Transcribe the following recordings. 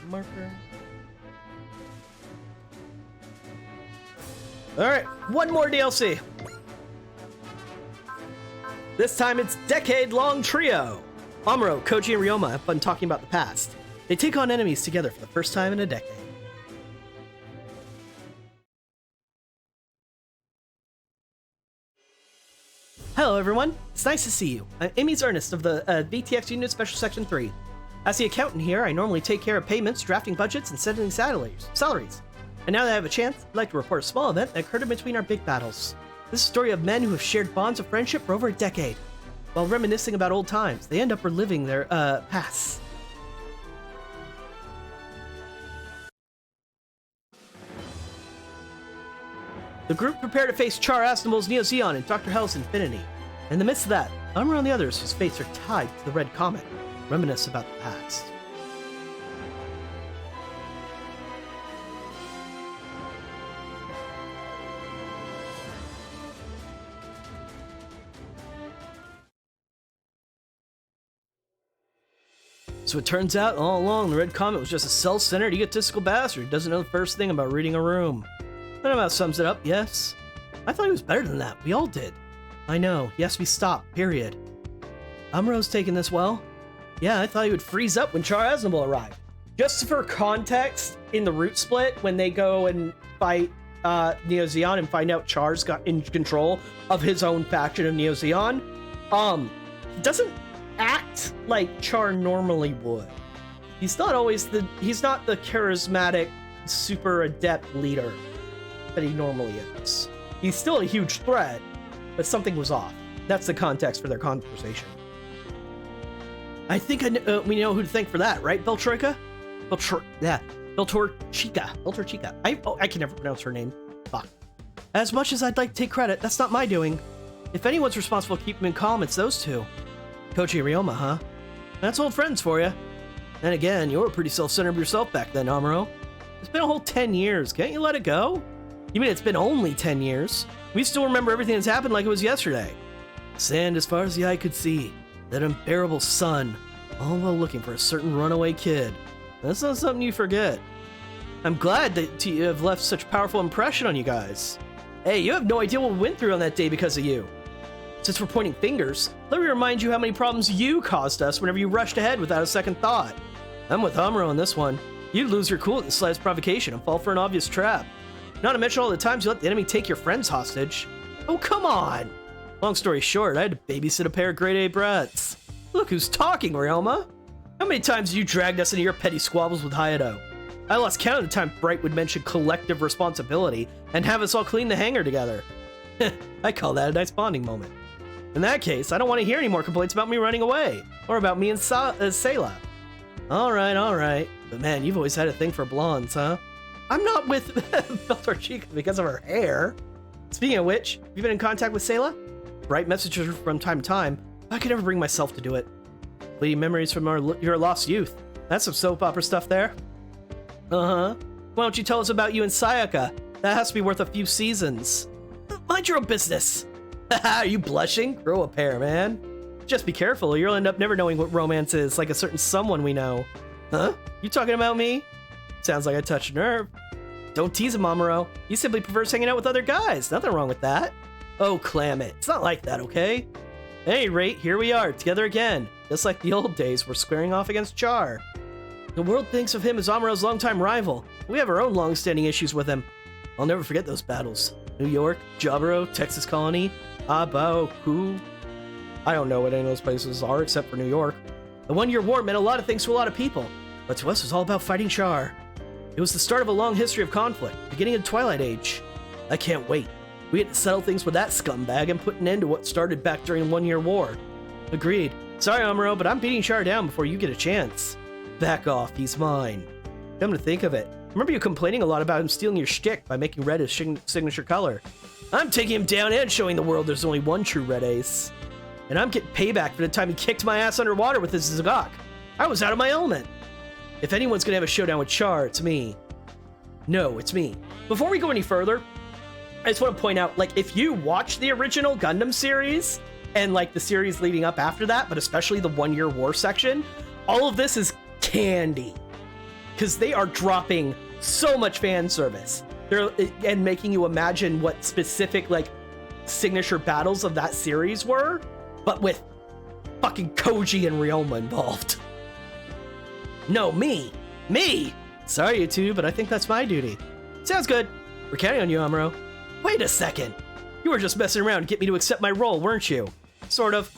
marker. Alright, one more DLC. This time it's decade-long trio. Amuro, Koji, and Ryoma have fun talking about the past. They take on enemies together for the first time in a decade. Hello everyone, it's nice to see you. I'm Amy's Ernest of the VTX Unit Special Section 3. As the accountant here, I normally take care of payments, drafting budgets, and setting salaries. And now that I have a chance, I'd like to report a small event that occurred in between our big battles. This is a story of men who have shared bonds of friendship for over a decade. While reminiscing about old times, they end up reliving their pasts. The group prepare to face Char Aznabul's Neo Zeon and Dr. Hell's Infinity. In the midst of that, Amuro and the others whose fates are tied to the Red Comet reminisce about the past. So it turns out, all along, the Red Comet was just a self-centered, egotistical bastard who doesn't know the first thing about reading a room. That about sums it up, yes? I thought he was better than that. We all did. I know. He has to be stopped, period. Amuro's taking this well. Yeah, I thought he would freeze up when Char Aznabul arrived. Just for context, in the Root Split, when they go and fight Neo Zeon and find out Char's got in control of his own faction of Neo Zeon, he doesn't act like Char normally would. He's not the charismatic, super adept leader that he normally is. He's still a huge threat, but something was off. That's the context for their conversation. I think we know who to thank for that, right, Beltroika? Beltorchica. I can never pronounce her name. Fuck. As much as I'd like to take credit, that's not my doing. If anyone's responsible for keeping him calm, it's those two. Koji and Ryoma, huh? That's old friends for you. And again, you were pretty self-centered yourself back then, Amuro. It's been a whole 10 years. Can't you let it go? You mean it's been only 10 years? We still remember everything that's happened like it was yesterday. Sand as far as the eye could see. That unbearable sun. All while looking for a certain runaway kid. That's not something you forget. I'm glad that you have left such a powerful impression on you guys. Hey, you have no idea what we went through on that day because of you. Since we're pointing fingers, let me remind you how many problems you caused us whenever you rushed ahead without a second thought. I'm with Amuro on this one. You'd lose your cool at the slightest provocation and fall for an obvious trap. Not to mention all the times you let the enemy take your friends hostage. Oh, come on! Long story short, I had to babysit a pair of grade A brats. Look who's talking, Ryoma! How many times have you dragged us into your petty squabbles with Hayato? I lost count of the time Bright would mention collective responsibility and have us all clean the hangar together. I call that a nice bonding moment. In that case, I don't want to hear any more complaints about me running away, or about me and Sayla. Alright. But man, you've always had a thing for blondes, huh? I'm not with Beltorchica because of her hair. Speaking of which, have you been in contact with Sayla? Bright messages her from time to time. I could never bring myself to do it. Fleeting memories from your lost youth. That's some soap opera stuff there. Uh-huh. Why don't you tell us about you and Sayaka? That has to be worth a few seasons. Mind your own business. Are you blushing? Grow a pair, man. Just be careful or you'll end up never knowing what romance is, like a certain someone we know. Huh? You talking about me? Sounds like I touched a nerve. Don't tease him, Amuro. He simply prefers hanging out with other guys. Nothing wrong with that. Oh, clam it. It's not like that, okay? At any rate, here we are, together again. Just like the old days, we're squaring off against Char. The world thinks of him as Amuro's longtime rival. We have our own long-standing issues with him. I'll never forget those battles. New York, Jaburo, Texas Colony, Abaoku. I don't know what any of those places are except for New York. The one-year war meant a lot of things to a lot of people, but to us it was all about fighting Char. It was the start of a long history of conflict, beginning of the Twilight Age. I can't wait. We had to settle things with that scumbag and put an end to what started back during the one-year war. Agreed. Sorry, Amuro, but I'm beating Char down before you get a chance. Back off, he's mine. Come to think of it, I remember you complaining a lot about him stealing your shtick by making red his signature color. I'm taking him down and showing the world there's only one true Red Ace. And I'm getting payback for the time he kicked my ass underwater with his Zagok. I was out of my element. If anyone's gonna have a showdown with Char, it's me. No, it's me. Before we go any further, I just want to point out, like, if you watch the original Gundam series, and, like, the series leading up after that, but especially the one-year war section, all of this is candy. because they are dropping so much fan service. And making you imagine what specific, like, signature battles of that series were, but with fucking Koji and Ryoma involved. No, me! Sorry, you two, but I think that's my duty. Sounds good. We're counting on you, Amuro. Wait a second. You were just messing around to get me to accept my role, weren't you? Sort of.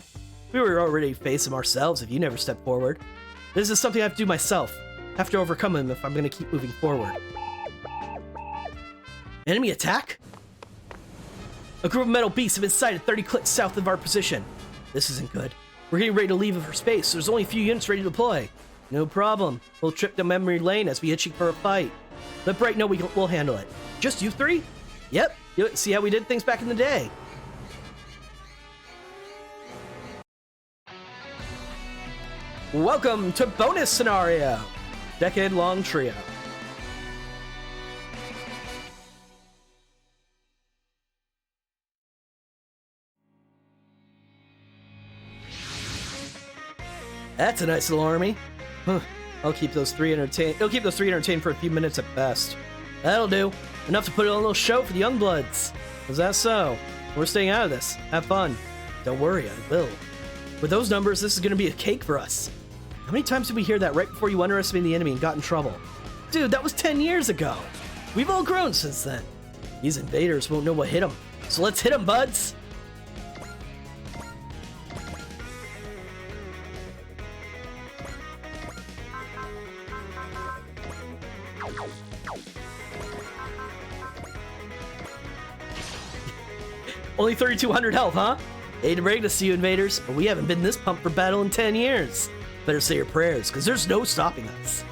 We were already facing ourselves if you never stepped forward. This is something I have to do myself. I have to overcome him if I'm going to keep moving forward. Enemy attack? A group of metal beasts have been sighted 30 clicks south of our position. This isn't good. We're getting ready to leave for space, so there's only a few units ready to deploy. No problem. We'll trip down memory lane as we hitch you for a fight. Let Bright know we'll handle it. Just you three? Yep. You see how we did things back in the day. Welcome to Bonus Scenario! Decade-long trio. That's a nice little army. Huh. I'll keep those three entertained. It'll keep those three entertained for a few minutes at best. That'll do. Enough to put on a little show for the Youngbloods. Is that so? We're staying out of this. Have fun. Don't worry, I will. With those numbers, this is going to be a cake for us. How many times did we hear that right before you underestimated the enemy and got in trouble? Dude, that was 10 years ago. We've all grown since then. These invaders won't know what hit them. So let's hit them, buds. Only 3,200 health, huh? Ain't ready to see you, invaders, but we haven't been this pumped for battle in 10 years. Better say your prayers, because there's no stopping us.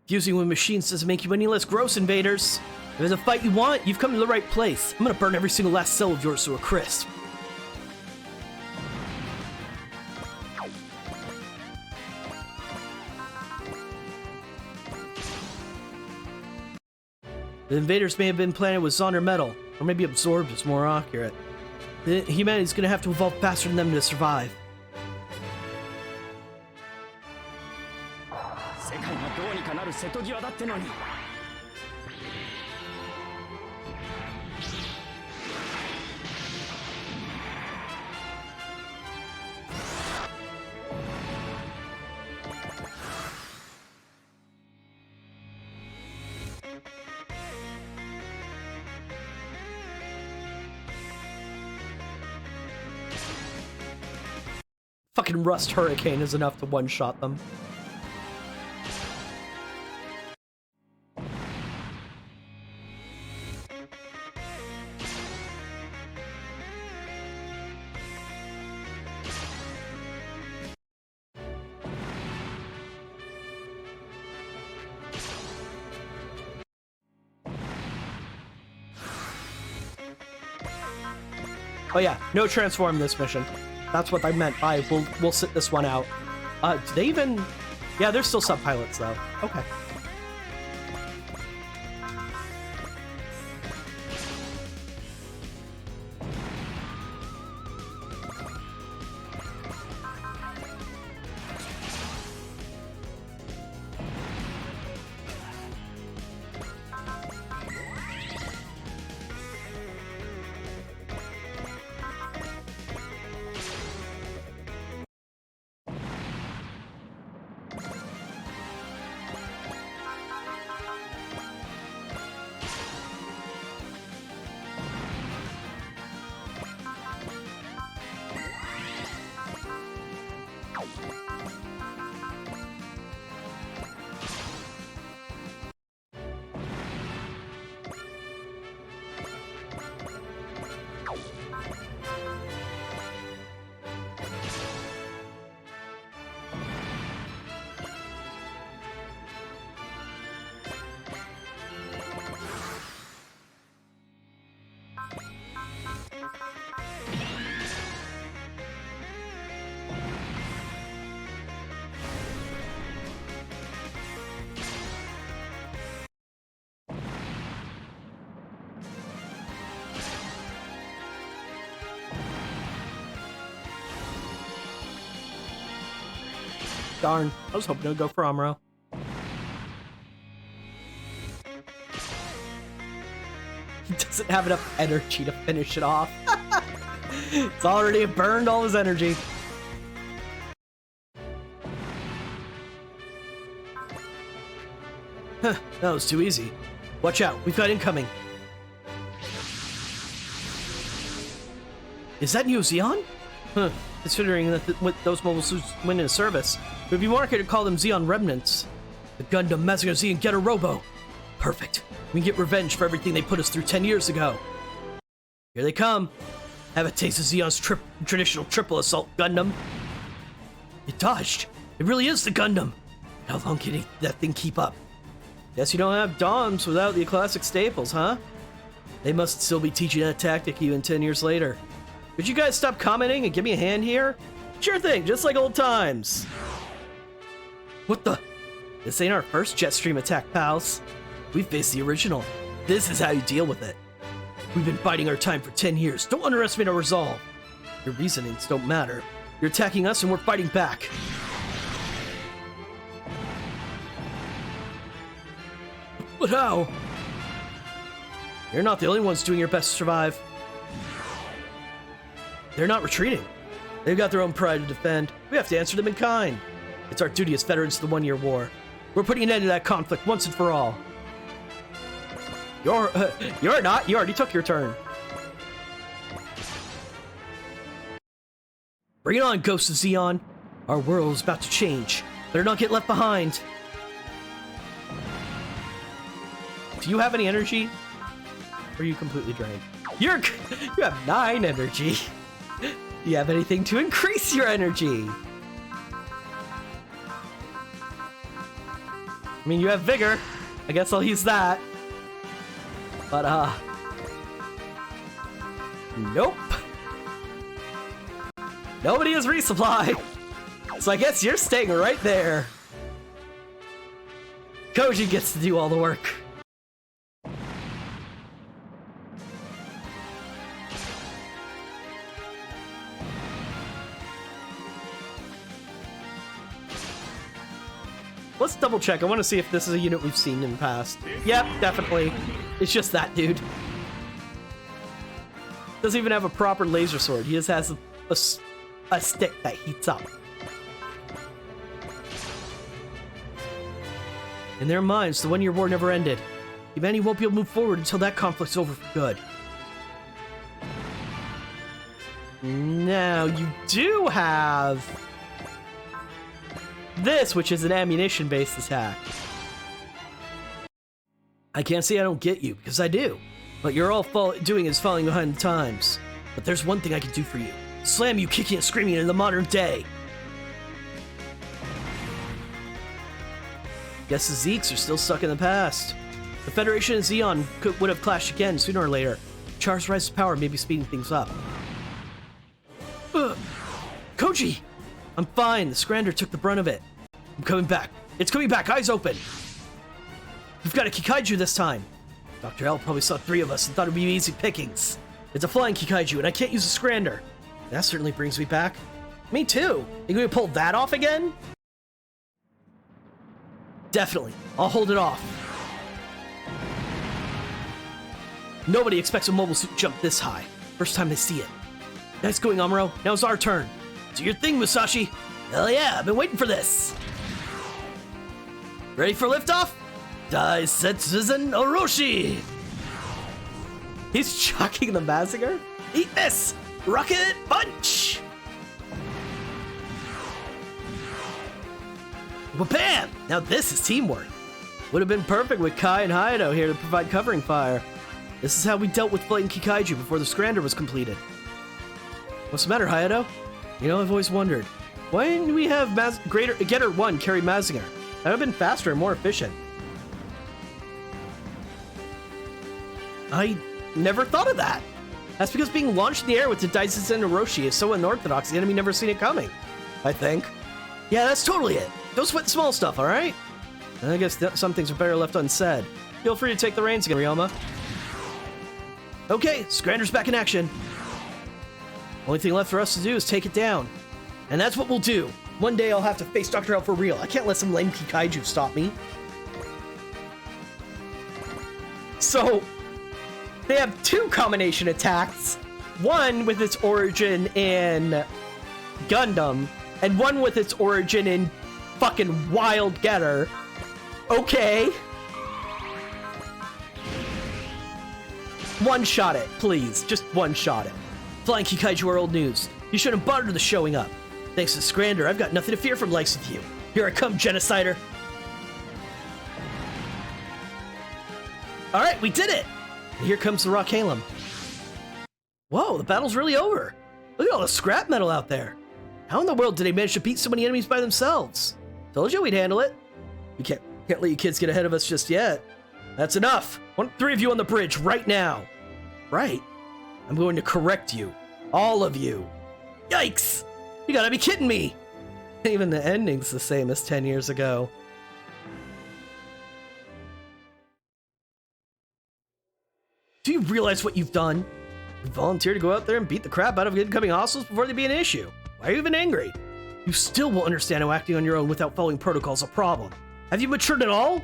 Fusing with machines doesn't make you any less gross, invaders. If there's a fight you want, you've come to the right place. I'm gonna burn every single last cell of yours to a crisp. The invaders may have been planted with Zonder metal, or maybe absorbed is more accurate. Humanity's gonna have to evolve faster than them to survive. Fucking Rust Hurricane is enough to one-shot them. Oh yeah, no transform this mission. That's what I meant by we'll sit this one out. Do they even... Yeah, there's still subpilots though. Okay. Darn, I was hoping to go for Amuro. He doesn't have enough energy to finish it off. It's already burned all his energy. Huh, that was too easy. Watch out, we've got incoming. Is that new Zeon? Huh, considering that those mobile suits went into service, it would be more accurate to call them Zeon remnants. The Gundam, Mazinger Z, and Getter Robo. Perfect. We can get revenge for everything they put us through 10 years ago. Here they come. Have a taste of Zeon's traditional triple assault Gundam. It dodged. It really is the Gundam. How long can that thing keep up? Guess you don't have DOMs without the classic staples, huh? They must still be teaching that tactic even 10 years later. Could you guys stop commenting and give me a hand here? Sure thing, just like old times. What the? This ain't our first Jetstream attack, pals. We faced the original. This is how you deal with it. We've been biding our time for 10 years. Don't underestimate our resolve. Your reasonings don't matter. You're attacking us and we're fighting back. But how? You're not the only ones doing your best to survive. They're not retreating. They've got their own pride to defend. We have to answer them in kind. It's our duty as veterans of the One-Year War. We're putting an end to that conflict once and for all. You're not. You already took your turn. Bring it on, Ghost of Zeon. Our world is about to change. Better not get left behind. Do you have any energy? Or are you completely drained? You have 9 energy. Do you have anything to increase your energy? I mean, you have vigor. I guess I'll use that. But, nope. Nobody has resupply. So I guess you're staying right there. Koji gets to do all the work. Let's double check. I want to see if this is a unit we've seen in the past. Yep, definitely. It's just that dude. Doesn't even have a proper laser sword. He just has a stick that heats up. In their minds, the One-Year War never ended. Humanity won't be able to move forward until that conflict's over for good. Now, you do have this, which is an ammunition-based attack. I can't say I don't get you, because I do. What you're all doing is falling behind the times. But there's one thing I can do for you. Slam you kicking and screaming in the modern day. Guess the Zeeks are still stuck in the past. The Federation and Zeon would have clashed again sooner or later. Char's rise to power may be speeding things up. Koji! I'm fine. The Scrander took the brunt of it. I'm coming back. It's coming back. Eyes open. We've got a Kikaiju this time. Dr. L probably saw 3 of us and thought it'd be easy pickings. It's a flying Kikaiju, and I can't use a Scrander. That certainly brings me back. Me too. Think we can pull that off again? Definitely. I'll hold it off. Nobody expects a mobile suit jump this high. First time they see it. Nice going, Amuro. Now it's our turn. Do your thing, Musashi. Hell yeah, I've been waiting for this. Ready for liftoff? Daisetsuzen Orochi! He's chucking the Mazinger? Eat this! Rocket punch! Bam! Now this is teamwork. Would have been perfect with Kai and Hayato here to provide covering fire. This is how we dealt with fighting Kikaiju before the Scrander was completed. What's the matter, Hayato? You know, I've always wondered, why didn't we have Getter 1 carry Mazinger? That would have been faster and more efficient. I never thought of that. That's because being launched in the air with the Daisetsuzen Orochi is so unorthodox, the enemy never seen it coming. I think. Yeah, that's totally it. Don't sweat the small stuff, alright? I guess some things are better left unsaid. Feel free to take the reins again, Ryoma. Okay, Scrander's back in action. Only thing left for us to do is take it down. And that's what we'll do. One day I'll have to face Dr. Hell for real. I can't let some lame kaiju stop me. So, they have two combination attacks. One with its origin in Gundam, and one with its origin in fucking Wild Getter. Okay. One-shot it, please. Just one-shot it. Flying Kikaiju are old news. You shouldn't bother the showing up. Thanks to Scrander, I've got nothing to fear from likes of you. Here I come, Genocider. Alright, we did it! And here comes the Rockhalem. Whoa, the battle's really over. Look at all the scrap metal out there. How in the world did they manage to beat so many enemies by themselves? Told you we'd handle it. You can't let you kids get ahead of us just yet. That's enough. Want 3 of you on the bridge right now. Right. I'm going to correct you. All of you. Yikes! You gotta be kidding me! Even the ending's the same as 10 years ago. Do you realize what you've done? You volunteered to go out there and beat the crap out of incoming hostiles before they be an issue. Why are you even angry? You still won't understand how acting on your own without following protocol is a problem. Have you matured at all?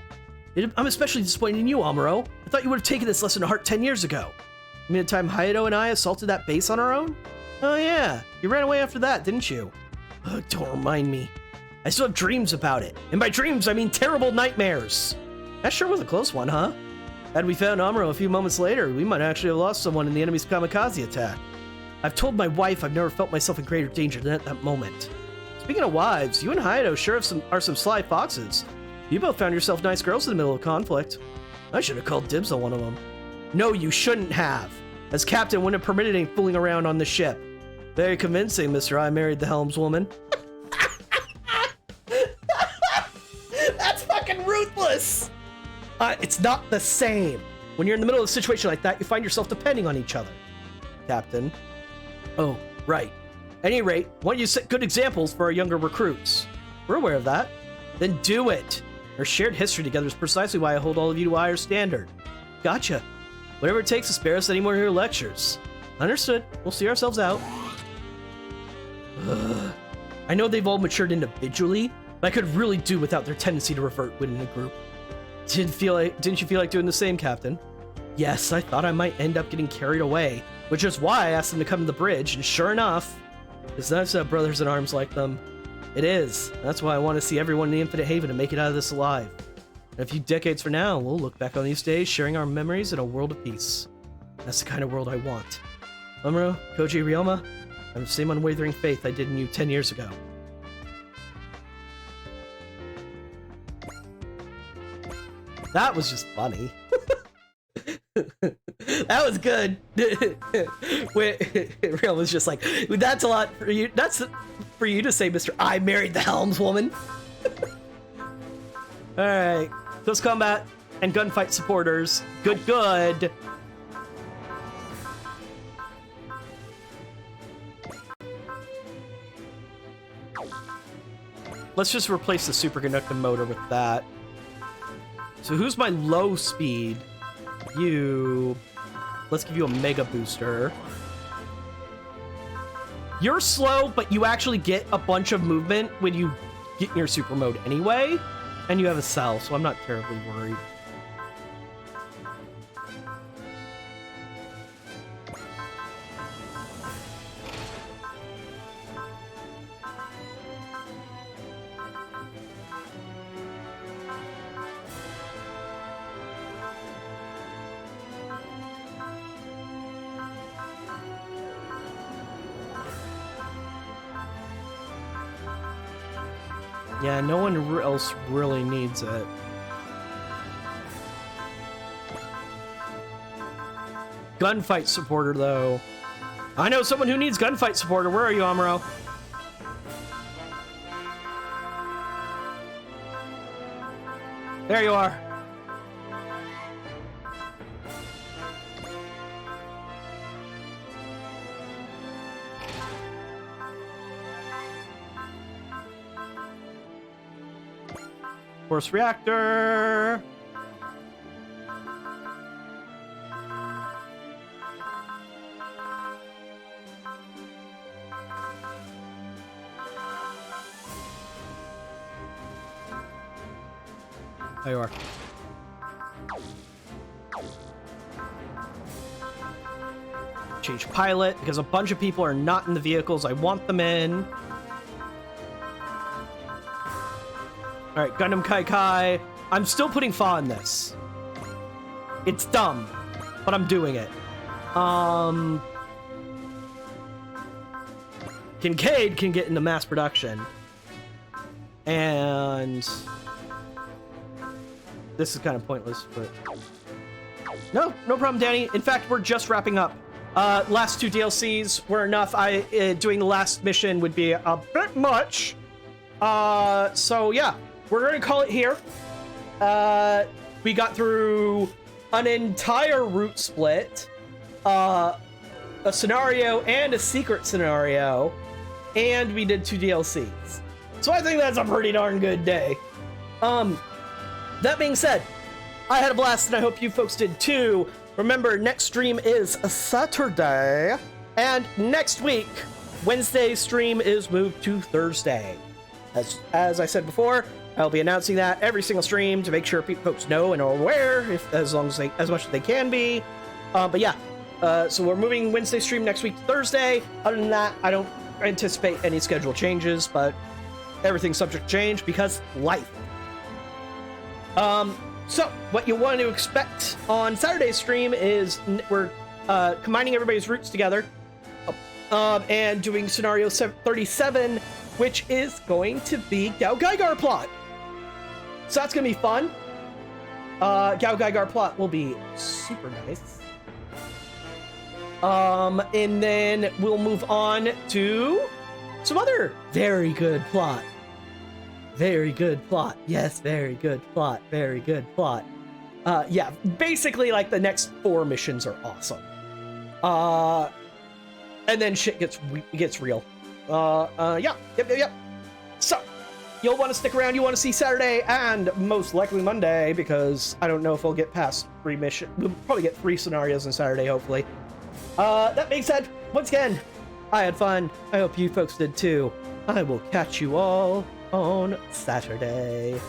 I'm especially disappointed in you, Amuro. I thought you would have taken this lesson to heart 10 years ago. You mean the time Hayato and I assaulted that base on our own? Oh yeah, you ran away after that, didn't you? Ugh, don't remind me. I still have dreams about it. And by dreams, I mean terrible nightmares. That sure was a close one, huh? Had we found Amuro a few moments later, we might actually have lost someone in the enemy's kamikaze attack. I've told my wife I've never felt myself in greater danger than at that moment. Speaking of wives, you and Hayato sure are some sly foxes. You both found yourself nice girls in the middle of conflict. I should have called dibs on one of them. No, you shouldn't have. As captain, wouldn't have permitted any fooling around on the ship. Very convincing, Mr. I married the helmswoman. That's fucking ruthless! It's not the same. When you're in the middle of a situation like that, you find yourself depending on each other. Captain. Oh, right. At any rate, why don't you set good examples for our younger recruits? We're aware of that. Then do it. Our shared history together is precisely why I hold all of you to a higher standard. Gotcha. Whatever it takes to spare us any more of your lectures. Understood. We'll see ourselves out. Ugh. I know they've all matured individually, but I could really do without their tendency to revert within a group. Didn't you feel like doing the same, Captain? Yes, I thought I might end up getting carried away, which is why I asked them to come to the bridge, and sure enough, it's nice to have brothers in arms like them. It is. That's why I want to see everyone in the Infinite Haven and make it out of this alive. And a few decades from now, we'll look back on these days, sharing our memories in a world of peace. That's the kind of world I want. Amuro, Koji, Ryoma, I have the same unwavering faith I did in you 10 years ago. That was just funny. That was good. Real was just like, that's a lot for you. That's for you to say, Mr. I married the helmswoman. Alright. Close combat and gunfight supporters. Good, good. Let's just replace the superconducting motor with that. So who's my low speed? You. Let's give you a mega booster. You're slow, but you actually get a bunch of movement when you get in your super mode anyway. And you have a cell, so I'm not terribly worried. Yeah, no one else really needs it. Gunfight supporter, though. I know someone who needs gunfight supporter. Where are you, Amuro? There you are. Force reactor. There you are. Change pilot, because a bunch of people are not in the vehicles I want them in. Alright, Gundam Kai Kai. I'm still putting Fa in this. It's dumb, but I'm doing it. Kincaid can get into mass production. And this is kind of pointless, but no problem, Danny. In fact, we're just wrapping up. Last 2 DLCs were enough. Doing the last mission would be a bit much. So yeah, we're gonna call it here. We got through an entire route split, a scenario and a secret scenario, and we did 2 DLCs. So I think that's a pretty darn good day. That being said, I had a blast and I hope you folks did too. Remember, next stream is a Saturday, and next week, Wednesday's stream is moved to Thursday. As I said before, I'll be announcing that every single stream to make sure folks know and are aware, as much as they can be. But yeah, so we're moving Wednesday stream next week to Thursday. Other than that, I don't anticipate any schedule changes, but everything's subject to change because life. So what you want to expect on Saturday's stream is we're combining everybody's routes together and doing scenario 37, which is going to be Gao Gaigar plot. So that's gonna be fun. Gao Gaigar plot will be super nice. And then we'll move on to some other very good plot. Very good plot. Yes, very good plot. Very good plot. Yeah, basically like the next 4 missions are awesome. And then shit gets real. Yeah. Yep. So, you'll want to stick around. You want to see Saturday and most likely Monday, because I don't know if we'll get past 3 missions. We'll probably get 3 scenarios on Saturday, hopefully. That being said, once again, I had fun. I hope you folks did too. I will catch you all on Saturday.